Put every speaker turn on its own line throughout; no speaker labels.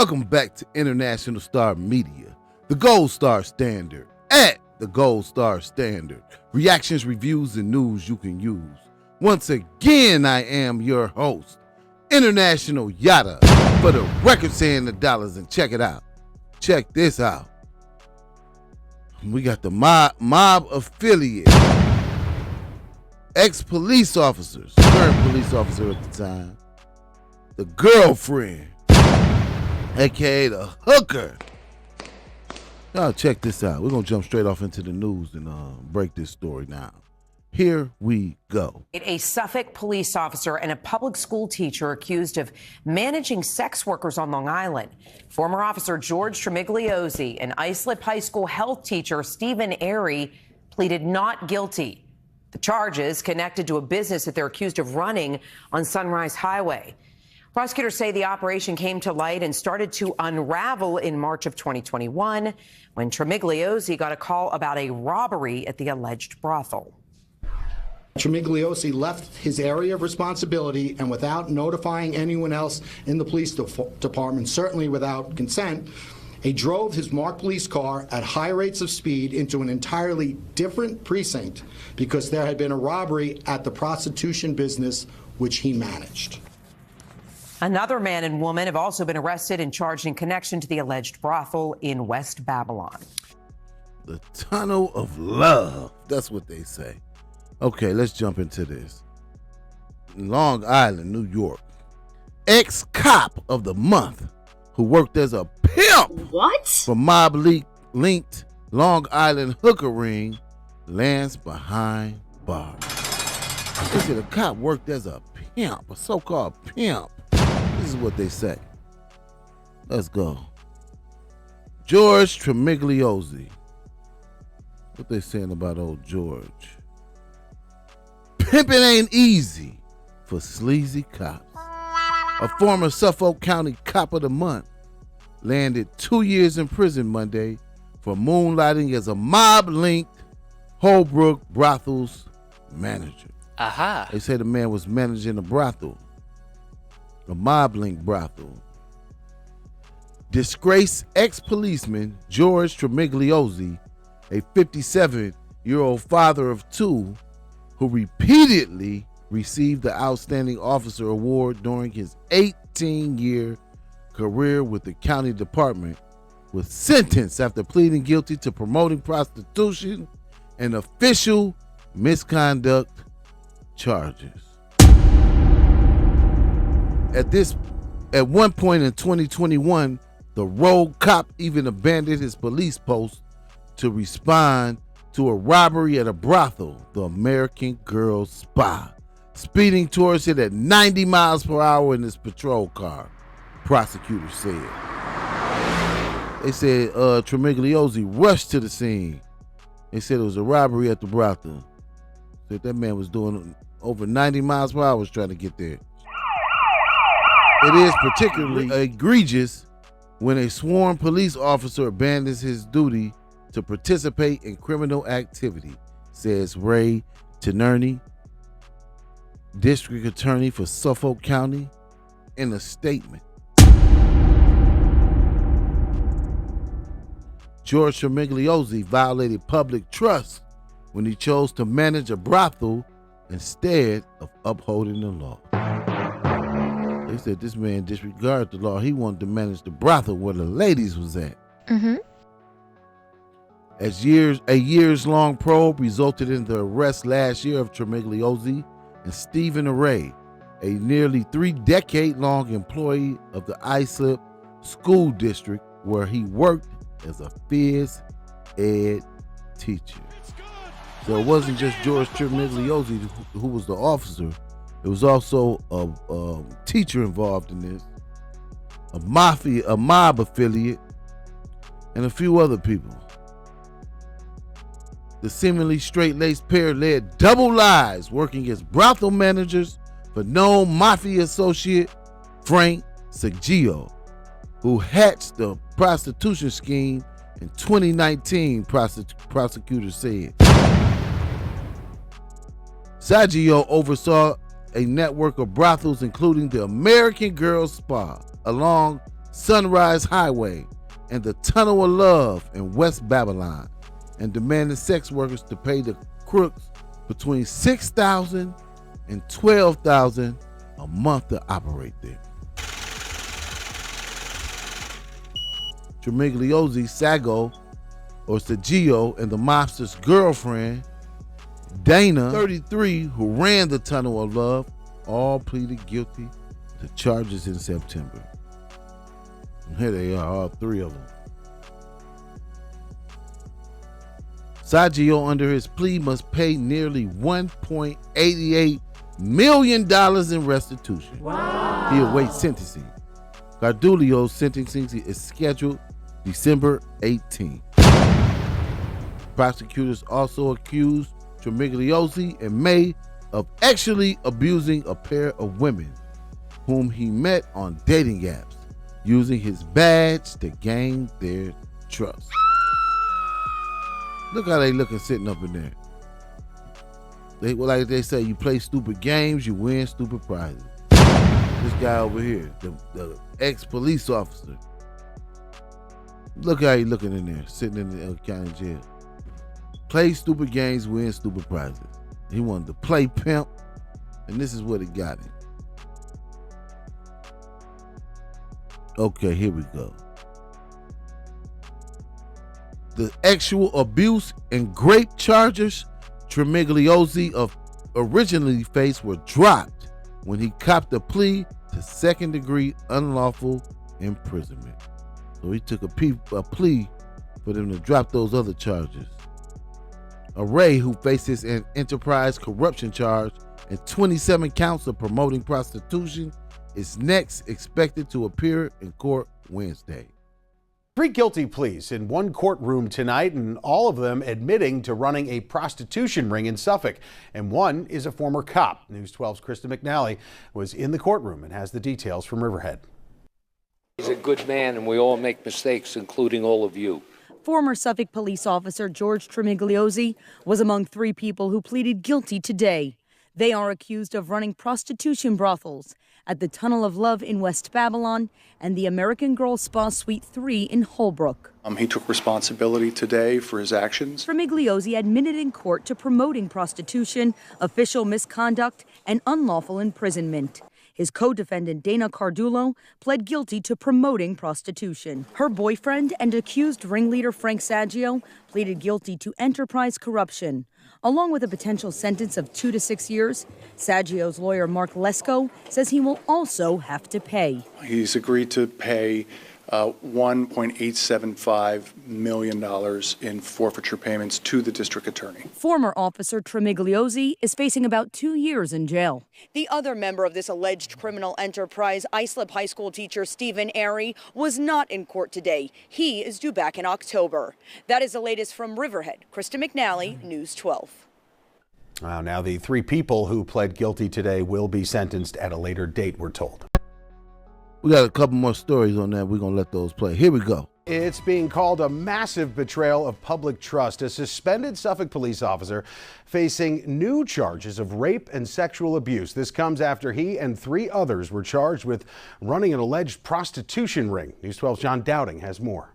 Welcome back to International Star Media, the Gold Star Standard, at the Gold Star Standard. Reactions, reviews, and news you can use. Once again, I am your host, International Yada, for the record saying the dollars, and check it out. Check this out. We got the mob affiliate, ex-police officers, current police officer at the time, the girlfriend, aka the hooker. Y'all check this out. We're going to jump straight off into the news and break this story now. Here we go.
A Suffolk police officer and a public school teacher accused of managing sex workers on Long Island. Former officer George Tremigliosi and Islip High School health teacher Stephen Airy pleaded not guilty. The charges connected to a business that they're accused of running on Sunrise Highway. Prosecutors say the operation came to light and started to unravel in March of 2021 when Tremigliosi got a call about a robbery at the alleged brothel.
Tremigliosi left his area of responsibility and without notifying anyone else in the police department, certainly without consent, he drove his marked police car at high rates of speed into an entirely different precinct because there had been a robbery at the prostitution business which he managed.
Another man and woman have also been arrested and charged in connection to the alleged brothel in West Babylon.
The tunnel of love, that's what they say. Okay, let's jump into this. Long Island, New York. Ex-cop of the month who worked as a pimp for mob-linked Long Island hooker ring lands behind bars. They said a cop worked as a pimp, a so-called pimp. This is what they say. Let's go. George Tremigliosi. What they saying about old George? Pimping ain't easy for sleazy cops. A former Suffolk County Cop of the Month landed 2 years in prison Monday for moonlighting as a mob-linked Holbrook brothel's manager.
Aha.
They say the man was managing a brothel, a mob-linked brothel. Disgraced ex-policeman George Tremigliosi, a 57-year-old father of two, who repeatedly received the Outstanding Officer Award during his 18-year career with the county department, was sentenced after pleading guilty to promoting prostitution and official misconduct charges. At one point in 2021, the rogue cop even abandoned his police post to respond to a robbery at a brothel, the American Girls Spa, speeding towards it at 90 miles per hour in his patrol car, prosecutors said. They said Tremigliosi rushed to the scene. They said it was a robbery at the brothel. Said that man was doing over 90 miles per hour trying to get there. It is particularly egregious when a sworn police officer abandons his duty to participate in criminal activity, says Ray Tierney, District Attorney for Suffolk County, in a statement. George Tremigliosi violated public trust when he chose to manage a brothel instead of upholding the law. They said this man disregarded the law. He wanted to manage the brothel where the ladies was at.
Mm-hmm.
A years-long probe resulted in the arrest last year of Tremigliosi and Stephen Array, a nearly 3-decade-long employee of the Islip School District, where he worked as a phys ed teacher. So it wasn't just George Tremigliosi who was the officer. There was also a teacher involved in this, a mob affiliate, and a few other people. The seemingly straight-laced pair led double lives working as brothel managers for known mafia associate Frank Seggio, who hatched the prostitution scheme in 2019, prosecutors said. Seggio oversaw a network of brothels, including the American Girls Spa, alongside Sunrise Highway and the Tunnel of Love in West Babylon, and demanded sex workers to pay the crooks between $6,000 and $12,000 a month to operate there. Tremigliosi, Sago, or Sergio, and the mobster's girlfriend, Dana, 33, who ran the Tunnel of Love, all pleaded guilty to charges in September. And here they are, all three of them. Sergio, under his plea, must pay nearly $1.88 million in restitution. Wow. He awaits sentencing. Gardulio's sentencing is scheduled December 18. Prosecutors also accused Tremigliosi in May of actually abusing a pair of women whom he met on dating apps, using his badge to gain their trust. Look how they looking sitting up in there. Like they say, you play stupid games, you win stupid prizes. This guy over here, the ex-police officer. Look how he looking in there, sitting in the county jail. Play stupid games, win stupid prizes. He wanted to play pimp, and this is what it got him. Okay, here we go. The actual abuse and rape charges Tremigliosi originally faced were dropped when he copped a plea to second-degree unlawful imprisonment. So he took a plea for them to drop those other charges. Array, who faces an enterprise corruption charge and 27 counts of promoting prostitution, is next expected to appear in court Wednesday.
3 guilty pleas in one courtroom tonight, and all of them admitting to running a prostitution ring in Suffolk. And one is a former cop. News 12's Krista McNally was in the courtroom and has the details from Riverhead.
He's a good man, and we all make mistakes, including all of you.
Former Suffolk police officer George Tremigliosi was among 3 people who pleaded guilty today. They are accused of running prostitution brothels at the Tunnel of Love in West Babylon and the American Girl Spa Suite 3 in Holbrook.
He took responsibility today for his actions.
Tremigliosi admitted in court to promoting prostitution, official misconduct, and unlawful imprisonment. His co-defendant, Dana Cardulo, pled guilty to promoting prostitution. Her boyfriend and accused ringleader Frank Saggio pleaded guilty to enterprise corruption. Along with a potential sentence of 2 to 6 years, Saggio's lawyer, Mark Lesko, says he will also have to pay.
He's agreed to pay $1.875 million in forfeiture payments to the district attorney.
Former officer Tremigliosi is facing about 2 years in jail. The other member of this alleged criminal enterprise, Islip High School teacher Stephen Airy, was not in court today. He is due back in October. That is the latest from Riverhead. Krista McNally, News 12.
Now the 3 people who pled guilty today will be sentenced at a later date, we're told.
We got a couple more stories on that. We're going to let those play. Here we go.
It's being called a massive betrayal of public trust. A suspended Suffolk police officer facing new charges of rape and sexual abuse. This comes after he and 3 others were charged with running an alleged prostitution ring. News 12's John Dowding has more.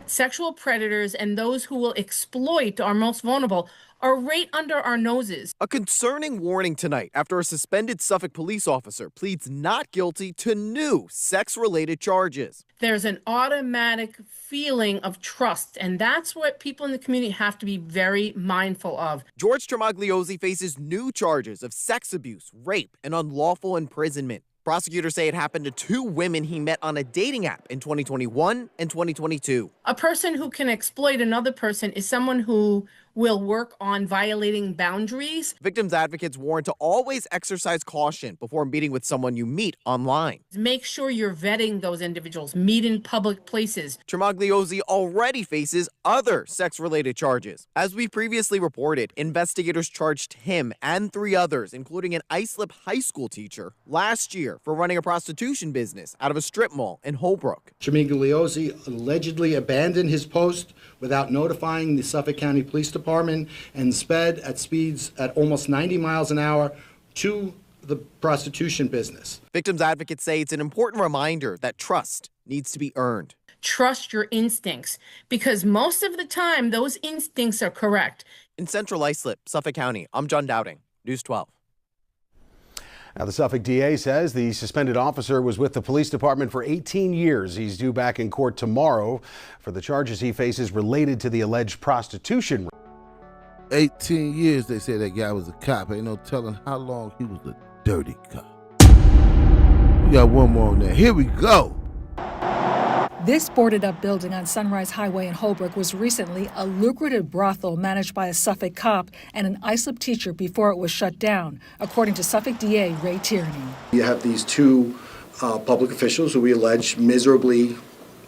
Sexual predators and those who will exploit our most vulnerable are right under our noses.
A concerning warning tonight after a suspended Suffolk police officer pleads not guilty to new sex-related charges.
There's an automatic feeling of trust, and that's what people in the community have to be very mindful of.
George Tremigliosi faces new charges of sex abuse, rape, and unlawful imprisonment. Prosecutors say it happened to 2 women he met on a dating app in 2021 and 2022.
A person who can exploit another person is someone who will work on violating boundaries.
Victims advocates warn to always exercise caution before meeting with someone you meet online.
Make sure you're vetting those individuals. Meet in public places.
Tremigliosi already faces other sex-related charges. As we previously reported, investigators charged him and 3 others, including an Islip High School teacher, last year for running a prostitution business out of a strip mall in Holbrook.
Tremigliosi allegedly abandoned his post without notifying the Suffolk County Police Department and sped at speeds at almost 90 miles an hour to the prostitution business.
Victims advocates say it's an important reminder that trust needs to be earned.
Trust your instincts, because most of the time those instincts are correct.
In Central Islip, Suffolk County, I'm John Dowding, News 12.
Now, the Suffolk DA says the suspended officer was with the police department for 18 years. He's due back in court tomorrow for the charges he faces related to the alleged prostitution.
18 years, they say that guy was a cop. Ain't no telling how long he was a dirty cop. We got one more on there. Here we go.
This boarded-up building on Sunrise Highway in Holbrook was recently a lucrative brothel managed by a Suffolk cop and an Islip teacher before it was shut down, according to Suffolk DA Ray Tierney.
You have these two public officials who we allege miserably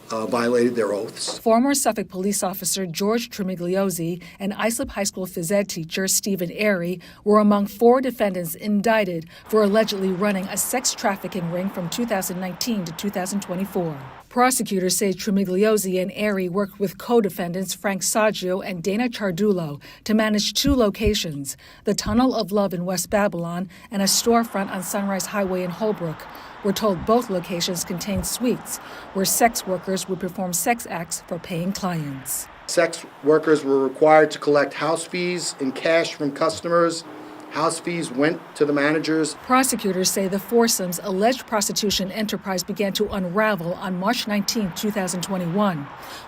violated their oaths.
Former Suffolk police officer George Tremigliosi and Islip High School phys ed teacher Stephen Airy were among 4 defendants indicted for allegedly running a sex trafficking ring from 2019 to 2024. Prosecutors say Tremigliosi and Airy worked with co-defendants Frank Saggio and Dana Chardulo to manage 2 locations, the Tunnel of Love in West Babylon and a storefront on Sunrise Highway in Holbrook. We're told both locations contained suites where sex workers would perform sex acts for paying clients.
Sex workers were required to collect house fees in cash from customers. House fees went to the managers.
Prosecutors say the foursome's alleged prostitution enterprise began to unravel on March 19, 2021,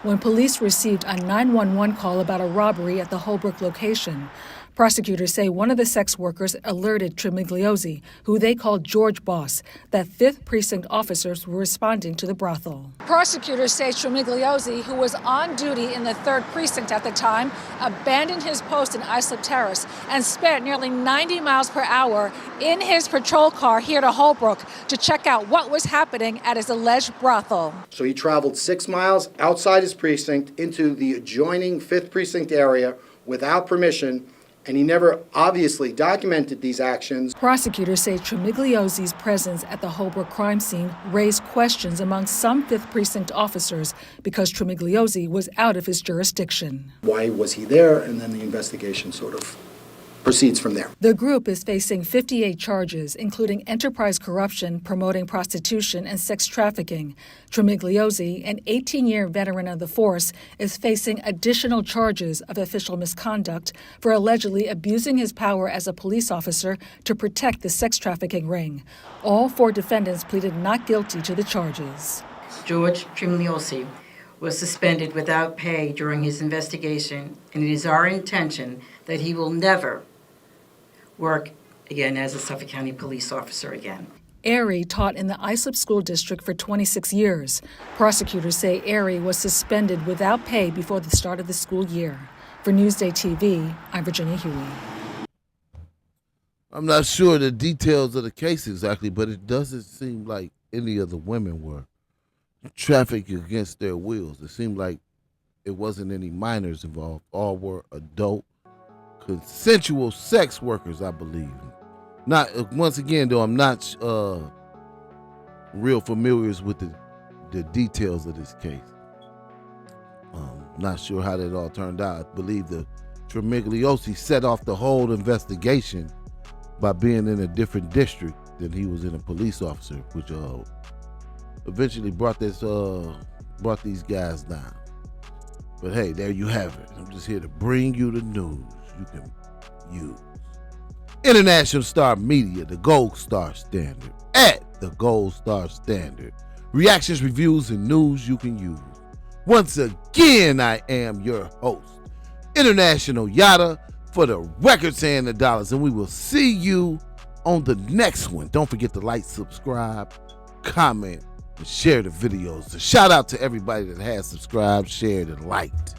when police received a 911 call about a robbery at the Holbrook location. Prosecutors say one of the sex workers alerted Tremigliosi, who they called George Boss, that 5th Precinct officers were responding to the brothel. Prosecutors say Tremigliosi, who was on duty in the 3rd Precinct at the time, abandoned his post in Islip Terrace and spent nearly 90 miles per hour in his patrol car here to Holbrook to check out what was happening at his alleged brothel.
So he traveled 6 miles outside his precinct into the adjoining 5th Precinct area without permission, and he never obviously documented these actions.
Prosecutors say Tremigliosi's presence at the Holbrook crime scene raised questions among some 5th Precinct officers because Tremigliosi was out of his jurisdiction.
Why was he there? And then the investigation sort of proceeds from there.
The group is facing 58 charges, including enterprise corruption, promoting prostitution, and sex trafficking. Tremigliosi, an 18-year veteran of the force, is facing additional charges of official misconduct for allegedly abusing his power as a police officer to protect the sex trafficking ring. All 4 defendants pleaded not guilty to the charges.
George Tremigliosi was suspended without pay during his investigation, and it is our intention that he will never work again as a Suffolk County police officer again.
Airy taught in the Islip School District for 26 years. Prosecutors say Airy was suspended without pay before the start of the school year. For Newsday TV, I'm Virginia Huey.
I'm not sure the details of the case exactly, but it doesn't seem like any of the women were trafficked against their wills. It seemed like it wasn't any minors involved. All were adult, consensual sex workers, I believe. Not once again, though, I'm not real familiar with the details of this case. Not sure how that all turned out. I believe the Tremigliosi set off the whole investigation by being in a different district than he was in a police officer, which eventually brought these guys down. But hey, there you have it. I'm just here to bring you the news you can use. International Star Media, the Gold Star Standard. At the Gold Star Standard. Reactions, reviews, and news you can use. Once again, I am your host, International Yada, for the records and the dollars. And we will see you on the next one. Don't forget to like, subscribe, comment, and share the videos. A shout out to everybody that has subscribed, shared, and liked.